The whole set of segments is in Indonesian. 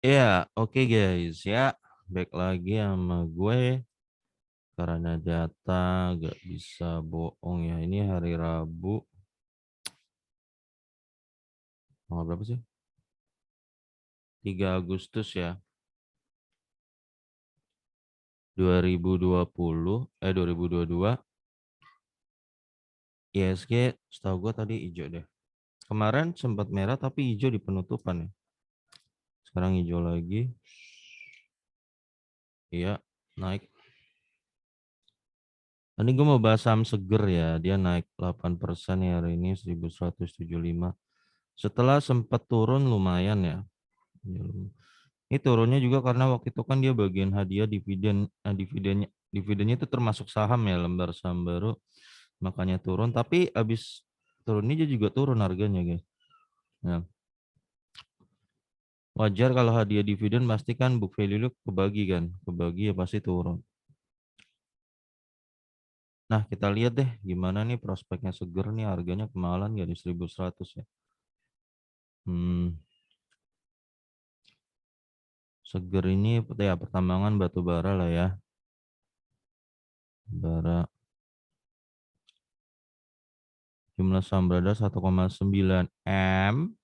Ya, oke guys ya. Back lagi sama gue karena data gak bisa bohong ya. Ini hari Rabu. Tanggal berapa sih? 3 Agustus ya. 2022. ISG setahu gue tadi hijau deh. Kemarin sempat merah tapi hijau di penutupan ya. Sekarang hijau lagi. Iya, naik. Tadi gue mau bahas saham seger ya. Dia naik 8% ya hari ini 1175. Setelah sempat turun lumayan ya. Ini turunnya juga karena waktu itu kan dia bagian hadiah dividennya itu termasuk saham ya, lembar saham baru, makanya turun. Tapi habis turun ini dia juga turun harganya guys. Ya. Wajar kalau hadiah dividen pasti kan book value lu kebagi kan, kebagi ya pasti turun. Nah kita lihat deh gimana nih prospeknya seger nih, harganya kemahalan nggak di 1100 ya. Seger ini ya pertambangan batu bara lah ya. Bara jumlah saham berada 1,9 M.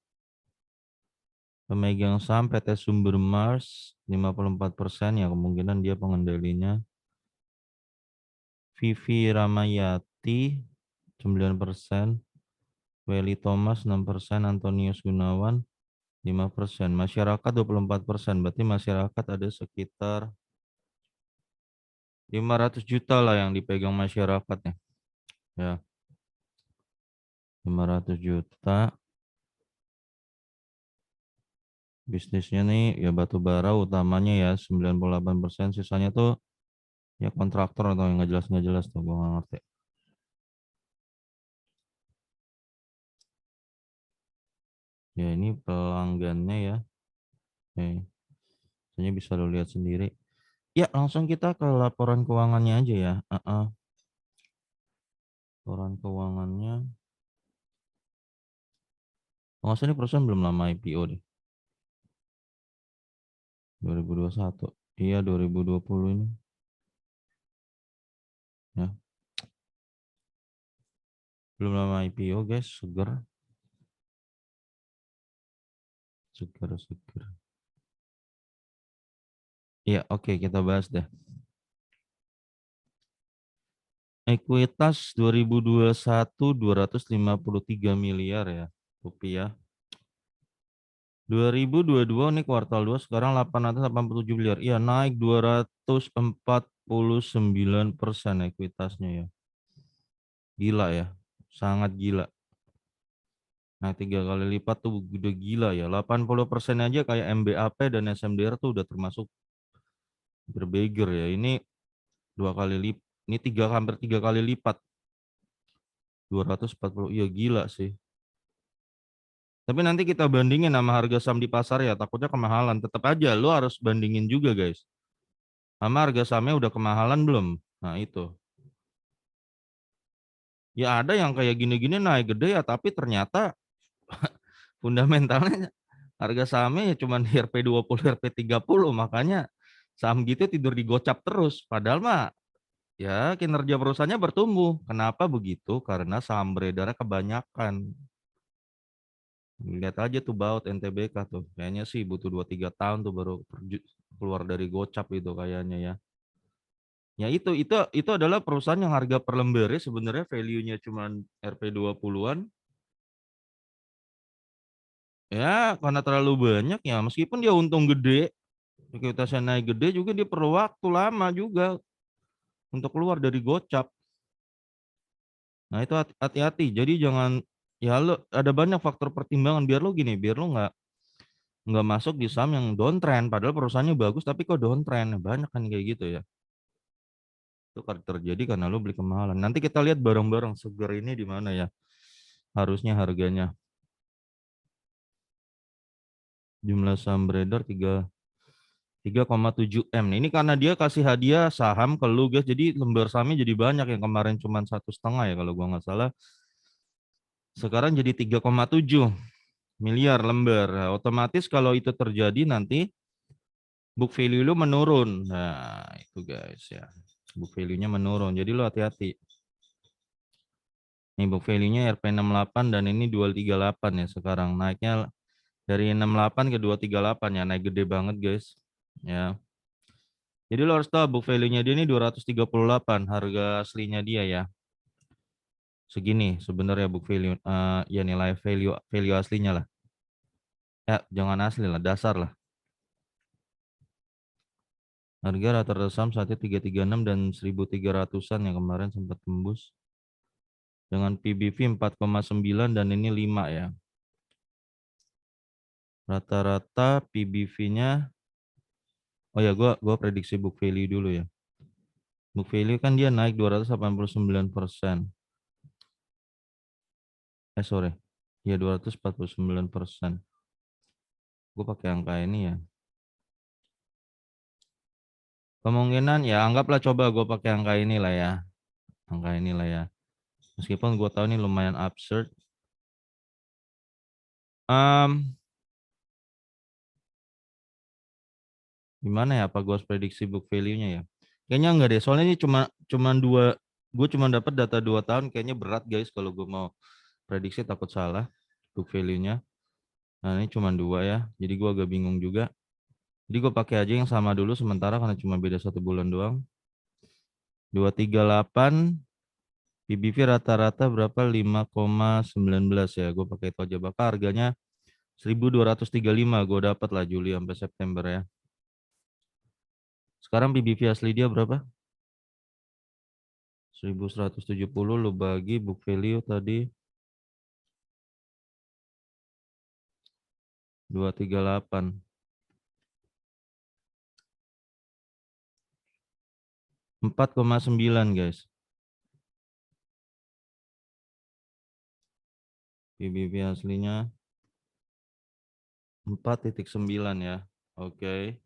Pemegang saham PT Sumber Mars 54% ya, kemungkinan dia pengendalinya. Vivi Ramayati 9%, Welly Thomas 6%, Antonius Gunawan 5%, masyarakat 24%, berarti masyarakat ada sekitar 500 juta lah yang dipegang masyarakatnya. Ya, 500 juta. Bisnisnya nih ya batu bara utamanya ya 98%, sisanya tuh ya kontraktor atau yang nggak jelas tuh gue nggak ngerti. Ya ini pelanggannya ya. Oke. Ini bisa lo lihat sendiri. Ya langsung kita ke laporan keuangannya aja ya. Laporan keuangannya. Kalau nggak salah ini perusahaan belum lama IPO deh. 2021. Iya 2020 ini. Ya. Belum lama IPO guys. Seger. Seger, seger. Iya oke kita bahas deh. Ekuitas 2021 253 miliar ya rupiah. 2022 nih kuartal 2 sekarang 887 miliar. Iya naik 249% ekuitasnya ya. Gila ya. Sangat gila. Nah 3 kali lipat tuh udah gila ya. 80% aja kayak MBAP dan SMDR tuh udah termasuk berbeger ya. Ini 2 kali lipat. Ini hampir 3 kali lipat. 240. Iya gila sih. Tapi nanti kita bandingin sama harga saham di pasar ya. Takutnya kemahalan. Tetap aja lo harus bandingin juga guys. Sama harga sahamnya udah kemahalan belum? Nah itu. Ya ada yang kayak gini-gini naik gede ya. Tapi ternyata fundamentalnya harga sahamnya ya cuma di RP20, RP30. Makanya saham gitu tidur digocap terus. Padahal mah ya kinerja perusahaannya bertumbuh. Kenapa begitu? Karena saham beredarnya kebanyakan. Lihat aja tuh baut NTBK tuh. Kayaknya sih butuh 2-3 tahun tuh baru keluar dari gocap itu kayaknya ya. Ya itu adalah perusahaan yang harga per lembarnya sebenarnya value-nya cuma RP20-an. Ya karena terlalu banyak ya meskipun dia untung gede, ekuitasnya naik gede juga dia perlu waktu lama juga untuk keluar dari gocap. Nah itu hati-hati. Jadi jangan ya lo ada banyak faktor pertimbangan biar lo gini, biar lo nggak masuk di saham yang downtrend padahal perusahaannya bagus tapi kok downtrend. Banyak kan kayak gitu ya. Itu kan terjadi karena lo beli kemahalan. Nanti kita lihat barang-barang segar ini di mana ya. Harusnya harganya. Jumlah saham beredar 3,7 M. Ini karena dia kasih hadiah saham ke lu guys. Jadi lembar sahamnya jadi banyak, yang kemarin cuma 1,5 ya kalau gua nggak salah. Sekarang jadi 3,7 miliar lembar. Nah, otomatis kalau itu terjadi nanti book value lu menurun. Nah, itu guys ya. Book value-nya menurun. Jadi lu hati-hati. Nih book value-nya RP68 dan ini 238 ya sekarang. Naiknya dari 68 ke 238 ya, naik gede banget guys. Ya. Jadi lo harus tahu book value-nya dia ini 238 harga aslinya dia ya. Segini sebenarnya book value ya nilai value aslinya lah. Ya, jangan asli lah, dasar lah. Harga rata-rata saham saatnya 336 dan 1300-an yang kemarin sempat tembus. Dengan PBV 4,9 dan ini 5 ya. Rata-rata PBV-nya, oh ya gua prediksi book value dulu ya. Book value kan dia naik 289%. Sorry. Ya 249%. Gue pakai angka ini ya. Kemungkinan ya anggaplah coba gue pakai angka inilah ya. Angka inilah ya. Meskipun gue tahu ini lumayan absurd. Gimana ya? Apa gue harus prediksi book value-nya ya? Kayaknya enggak deh. Soalnya ini cuma dua. Gue cuma dapat data 2 tahun. Kayaknya berat guys kalau gue mau prediksi, takut salah book value-nya. Nah ini cuma 2 ya. Jadi gue agak bingung juga. Jadi gue pakai aja yang sama dulu sementara karena cuma beda 1 bulan doang. 238 PBV rata-rata berapa? 5,19 ya. Gue pakai itu aja. Bakal harganya 1235 gue dapat lah Juli sampai September ya. Sekarang PBV asli dia berapa? 1170 lu bagi book value tadi 238. 4,9 guys. PBV aslinya 4,9 ya. Oke.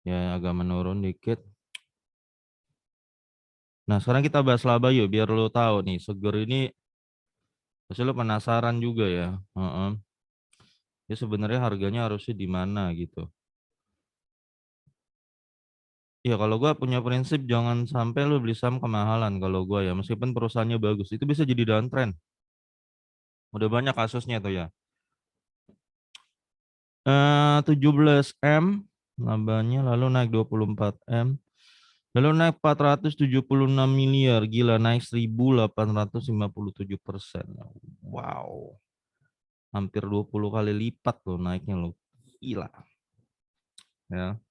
Ya agak menurun dikit. Nah, sekarang kita bahas laba yuk biar lo tahu nih, Seger ini pasti lo penasaran juga ya. Ya sebenarnya harganya harusnya di mana gitu. Ya kalau gua punya prinsip jangan sampai lo beli saham kemahalan kalau gua ya, meskipun perusahaannya bagus, itu bisa jadi downtrend. Udah banyak kasusnya tuh ya. 17 M labanya, lalu naik 24 M. Lalu naik 476 miliar, gila naik 1857%. Wow. Hampir 20 kali lipat loh naiknya loh. Gila. Ya.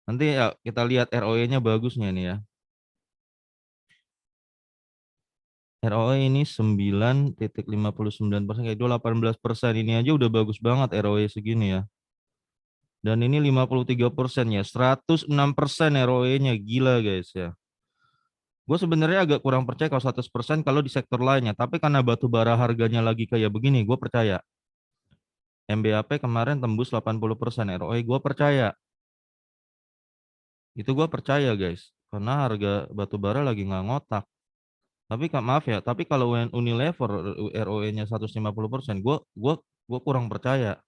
Nanti ya kita lihat ROE-nya bagusnya nih ya. ROE ini 9,59%, kayak 18%. Ini aja udah bagus banget ROE segini ya. Dan ini 53% ya, 106% ROE-nya, gila guys ya. Gue sebenarnya agak kurang percaya kalau 100% kalau di sektor lainnya, tapi karena batu bara harganya lagi kayak begini, gue percaya. MBAP kemarin tembus 80% ROE, gue percaya. Itu gue percaya guys, karena harga batu bara lagi nggak ngotak. Tapi maaf ya, tapi kalau Unilever ROE-nya 150%, gue kurang percaya.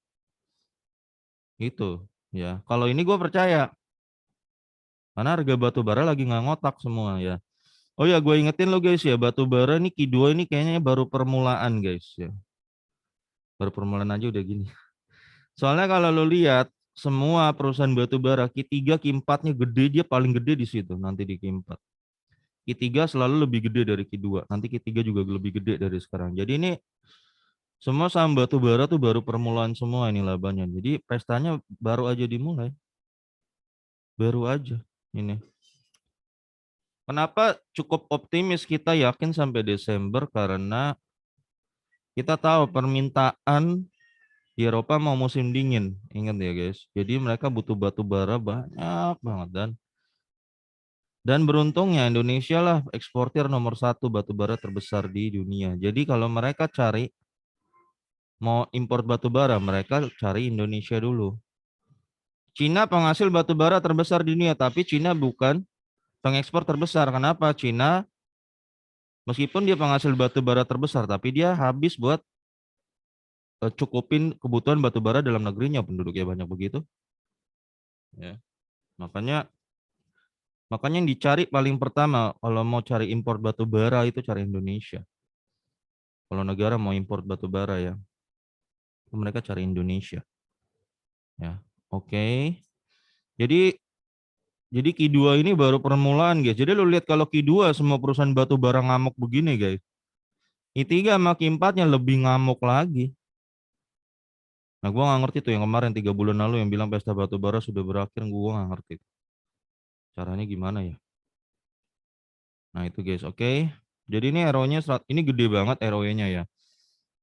Itu ya. Kalau ini gue percaya, karena harga batu bara lagi nggak ngotak semua ya. Oh ya, gue ingetin lo guys ya, batu bara ini Q2 ini kayaknya baru permulaan guys ya. Baru permulaan aja udah gini. Soalnya kalau lo lihat semua perusahaan batu bara Q3 Q4-nya gede, dia paling gede di situ nanti di Q4. Q3 selalu lebih gede dari Q2. Nanti Q3 juga lebih gede dari sekarang. Jadi ini semua saham batu bara tuh baru permulaan semua ini labanya. Jadi pestanya baru aja dimulai. Baru aja ini. Kenapa cukup optimis kita yakin sampai Desember? Karena kita tahu permintaan di Eropa mau musim dingin. Ingat ya guys. Jadi mereka butuh batu bara banyak banget. Dan beruntungnya Indonesia lah eksportir nomor 1 batu bara terbesar di dunia. Jadi kalau mereka cari mau impor batu bara, mereka cari Indonesia dulu. Cina penghasil batu bara terbesar di dunia, tapi Cina bukan pengekspor terbesar. Kenapa? Cina meskipun dia penghasil batu bara terbesar, tapi dia habis buat cukupin kebutuhan batu bara dalam negerinya, penduduknya banyak begitu. Ya. Makanya yang dicari paling pertama kalau mau cari impor batu bara itu cari Indonesia. Kalau negara mau impor batu bara ya, mereka cari Indonesia. Ya, oke. Jadi Q2 ini baru permulaan guys. Jadi lu lihat kalau Q2 semua perusahaan batu bara ngamuk begini guys. Q3 sama Q4-nya lebih ngamuk lagi. Nah, gua nggak ngerti tuh yang kemarin 3 bulan lalu yang bilang pesta batu bara sudah berakhir, gua nggak ngerti. Caranya gimana ya? Nah, itu guys, oke. Jadi ini ROE-nya ini gede banget ROE-nya ya.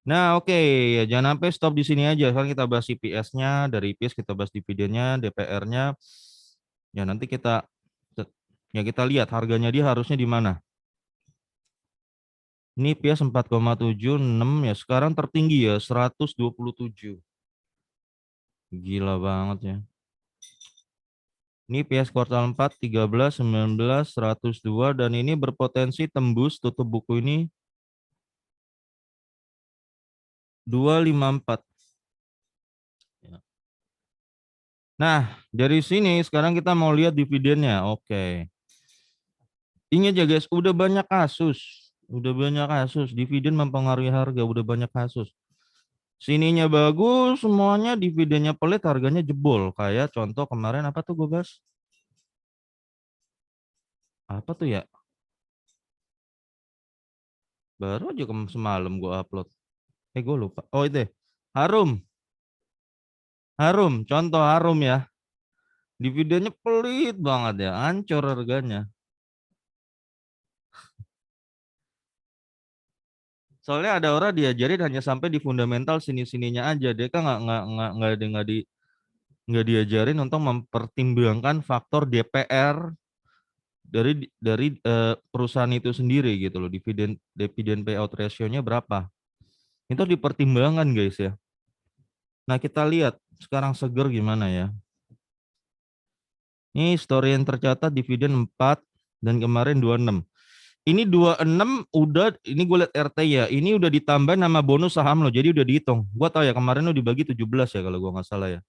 Nah, oke, ya jangan sampai stop di sini aja. Sekarang kita bahas EPS-nya, dari EPS kita bahas dividennya, DPR-nya. Ya nanti kita lihat harganya dia harusnya di mana. Ini EPS 4,76 ya. Sekarang tertinggi ya 127. Gila banget ya. Ini EPS kuartal 4, 13, 19, 102 dan ini berpotensi tembus tutup buku ini 254. Ya. Nah, dari sini sekarang kita mau lihat dividennya. Oke. Ingat ya guys, udah banyak kasus. Udah banyak kasus. Dividen mempengaruhi harga, udah banyak kasus. Sininya bagus, semuanya dividennya pelit, harganya jebol. Kayak contoh kemarin apa tuh gue bahas? Apa tuh ya? Baru aja semalam gue upload. Gue lupa. Oh itu deh. Harum. Contoh Harum ya. Dividennya pelit banget ya, hancur harganya. Soalnya ada orang diajarin hanya sampai di fundamental sini-sininya aja. Dia kan nggak diajarin untuk mempertimbangkan faktor DPR dari perusahaan itu sendiri gitu loh. Dividen payout ratio-nya berapa? Itu dipertimbangkan guys ya. Nah, kita lihat sekarang seger gimana ya. Ini story yang tercatat dividen 4 dan kemarin 26. Ini 26 udah, ini gue liat RT ya, ini udah ditambah nama bonus saham lo, jadi udah dihitung. Gue tahu ya kemarin lo dibagi 17 ya kalau gue nggak salah ya.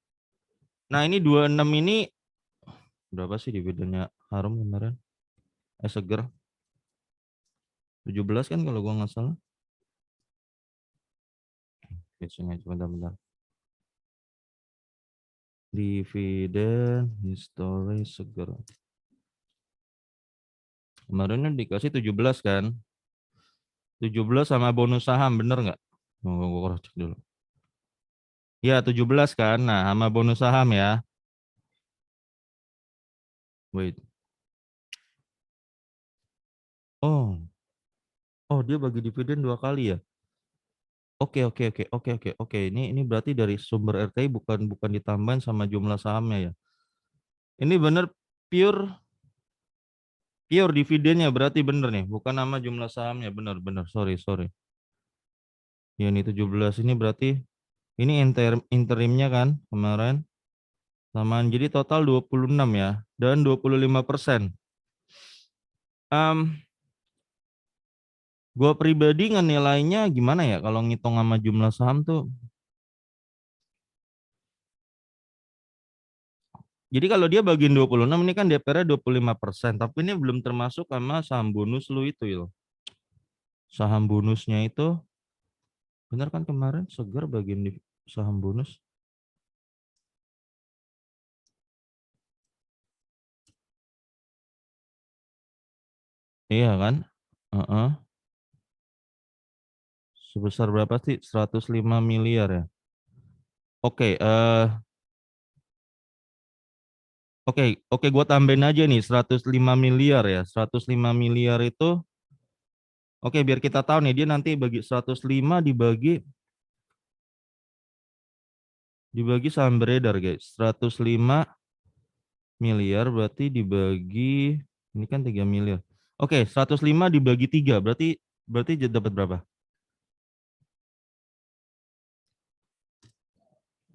Nah ini 26 ini, berapa sih dividennya Harum kemarin? Seger. 17 kan kalau gue nggak salah. Biasanya bentar-bentar. Dividen history seger. Kemarin dikasih 17 kan. 17 sama bonus saham, bener nggak? Gue cek dulu. Ya 17 kan, nah sama bonus saham ya. Wait. Oh, dia bagi dividen 2 kali ya. Oke. Ini berarti dari sumber RTI bukan ditambahin sama jumlah sahamnya ya. Ini bener pure dividennya berarti bener nih, bukan nama jumlah sahamnya, bener. Sorry. Ya ini 17 ini berarti ini interimnya kan kemarin. Samaan jadi total 26 ya dan 25%. Gua pribadi nilainya gimana ya kalau ngitung sama jumlah saham tuh. Jadi kalau dia bagian 26 ini kan DPR 25%, tapi ini belum termasuk sama saham bonus lu itu ya. Saham bonusnya itu benar kan kemarin seger bagian di saham bonus. Iya kan? Sebesar berapa sih? 105 miliar ya. Oke, oke, gua tambahin aja nih 105 miliar ya. 105 miliar itu oke, biar kita tahu nih dia nanti bagi 105 dibagi saham beredar guys. 105 miliar berarti dibagi ini kan 3 miliar. Oke, 105 dibagi 3 berarti dapat berapa?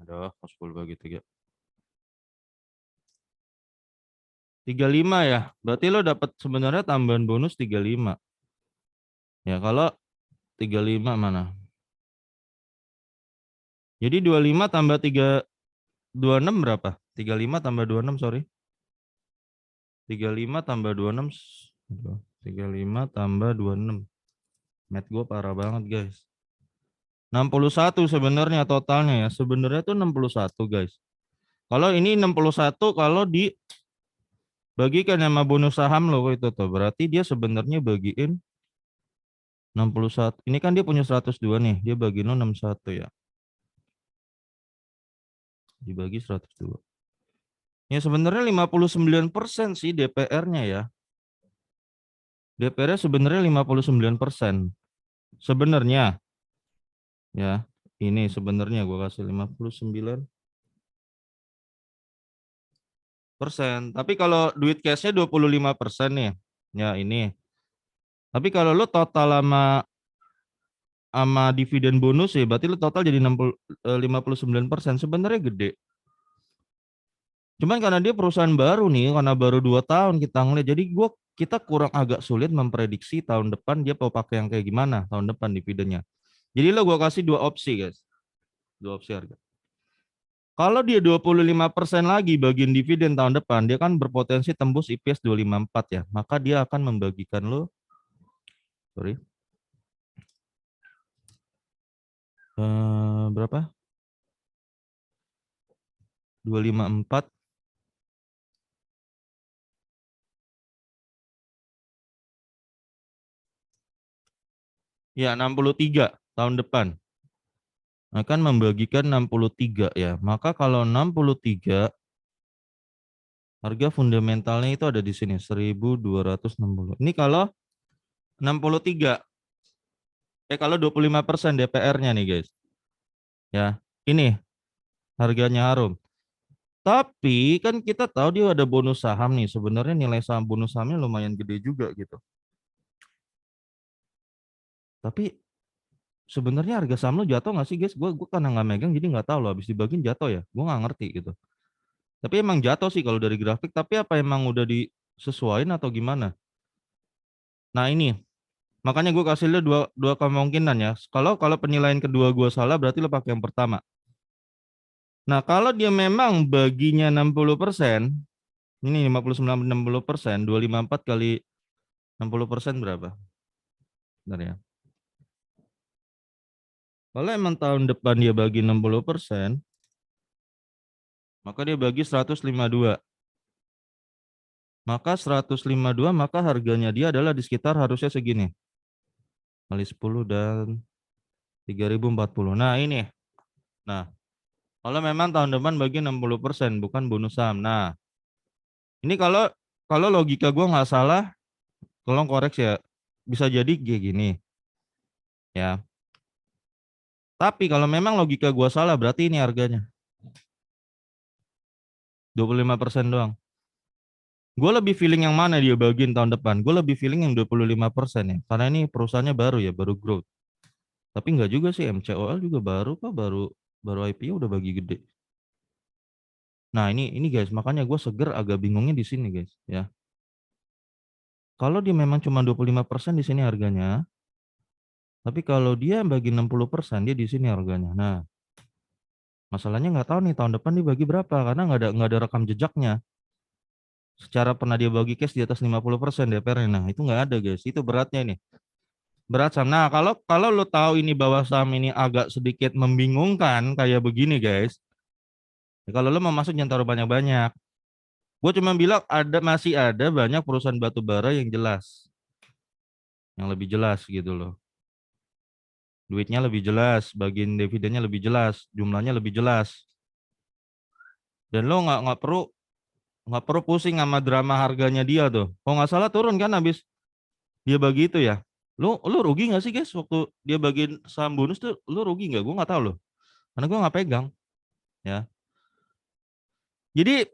Aduh, 10 bagi 3. 35 ya. Berarti lo dapat sebenarnya tambahan bonus 35. Ya, kalau 35 mana? Jadi 25 tambah 26 berapa? 35 tambah 26, sorry. 35 tambah 26. 35 tambah 26. Math gue parah banget, guys. 61 sebenarnya totalnya ya. Sebenarnya tuh 61, guys. Kalau ini 61 kalau dibagikan sama bonus saham lo itu tuh. Berarti dia sebenarnya bagiin 61. Ini kan dia punya 102 nih. Dia bagi lo 61 ya. Dibagi 102. Ya sebenarnya 59% sih DPR-nya ya. DPR-nya sebenarnya 59%. Sebenarnya ya. Ini sebenarnya gue kasih 59%. Tapi kalau duit cashnya 25% nih. Ya ini. Tapi kalau lu total sama dividen bonus ya berarti lu total jadi 59%. Sebenarnya gede. Cuman karena dia perusahaan baru nih, karena baru 2 tahun kita ngeliat, jadi kita kurang agak sulit memprediksi tahun depan dia mau pakai yang kayak gimana tahun depan dividennya. Jadi lo gue kasih 2 opsi, guys. 2 opsi harga. Kalau dia 25% lagi bagian dividen tahun depan, dia kan berpotensi tembus IPS 254 ya. Maka dia akan membagikan lo, sorry, berapa? 254. Ya, 63 tahun depan. Akan membagikan 63 ya. Maka kalau 63, harga fundamentalnya itu ada di sini 1260. Ini kalau 63. Kalau 25% DPR-nya nih, guys. Ya, ini harganya harum. Tapi kan kita tahu dia ada bonus saham nih. Sebenarnya nilai saham bonus sahamnya lumayan gede juga gitu. Tapi sebenarnya harga saham lo jatuh nggak sih, guys? Gue karena nggak megang jadi nggak tahu lo habis dibagiin jatuh ya. Gue nggak ngerti gitu. Tapi emang jatuh sih kalau dari grafik. Tapi apa emang udah disesuaiin atau gimana? Nah ini makanya gue kasih lo dua kemungkinan ya. Kalau penilaian kedua gue salah berarti lo pakai yang pertama. Nah kalau dia memang baginya 60%, ini 59 60%, 254 kali 60% berapa? Bentar ya. Kalau emang tahun depan dia bagi 60%, maka dia bagi 152. Maka 152, maka harganya dia adalah di sekitar harusnya segini. Kali 10 dan 3040. Nah ini. Nah, kalau memang tahun depan bagi 60%, bukan bonus saham. Nah, ini kalau logika gue nggak salah, tolong koreksi ya. Bisa jadi kayak gini. Ya. Tapi kalau memang logika gue salah, berarti ini harganya. 25% doang. Gue lebih feeling yang mana dia bagiin tahun depan. Gue lebih feeling yang 25% ya. Karena ini perusahaannya baru ya, baru growth. Tapi nggak juga sih, MCOL juga baru kok, baru IPO udah bagi gede. Nah ini guys, makanya gue seger agak bingungnya di sini guys ya. Kalau dia memang cuma 25% di sini harganya, tapi kalau dia bagi 60% dia di sini harganya. Nah, masalahnya nggak tahu nih tahun depan dia bagi berapa karena nggak ada rekam jejaknya. Secara pernah dia bagi cash di atas 50% DPR-nya. Nah, itu nggak ada guys. Itu beratnya ini. Berat saham. Nah, kalau lo tahu ini bahwa saham ini agak sedikit membingungkan kayak begini guys. Ya, kalau lo mau masuk jangan taruh banyak-banyak. Gue cuma bilang masih ada banyak perusahaan batu bara yang jelas. Yang lebih jelas gitu loh. Duitnya lebih jelas, bagian dividennya lebih jelas, jumlahnya lebih jelas. Dan lo nggak perlu pusing sama drama harganya dia tuh. Kalau nggak salah turun kan habis dia bagi itu ya. Lo rugi nggak sih guys waktu dia bagiin saham bonus tuh? Lo rugi nggak? Gue nggak tahu loh. Karena gue nggak pegang ya. Jadi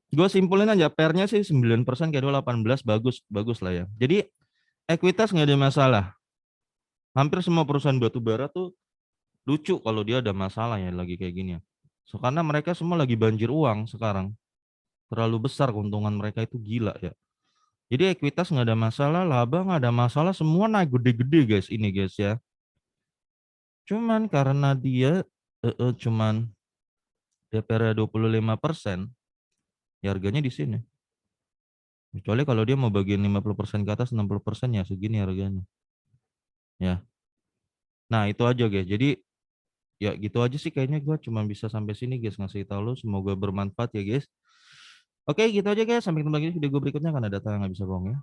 gue simpulin aja pernya sih 9% kayak 18 bagus bagus lah ya. Jadi ekuitas nggak ada masalah. Hampir semua perusahaan batu bara tuh lucu kalau dia ada masalah ya lagi kayak gini ya. So, karena mereka semua lagi banjir uang sekarang. Terlalu besar keuntungan mereka itu gila ya. Jadi ekuitas nggak ada masalah, laba nggak ada masalah, semua naik gede-gede guys ini guys ya. Cuman karena dia cuman DP-nya 25%, ya harganya di sini. Kecuali kalau dia mau bagiin 50% ke atas, 60% ya segini harganya. Ya. Nah, itu aja, guys. Jadi ya gitu aja sih kayaknya gua cuma bisa sampai sini, guys, ngasih tahu lu. Semoga bermanfaat ya, guys. Oke, gitu aja, guys. Sampai ketemu lagi di video gue berikutnya karena data nggak bisa bohong ya.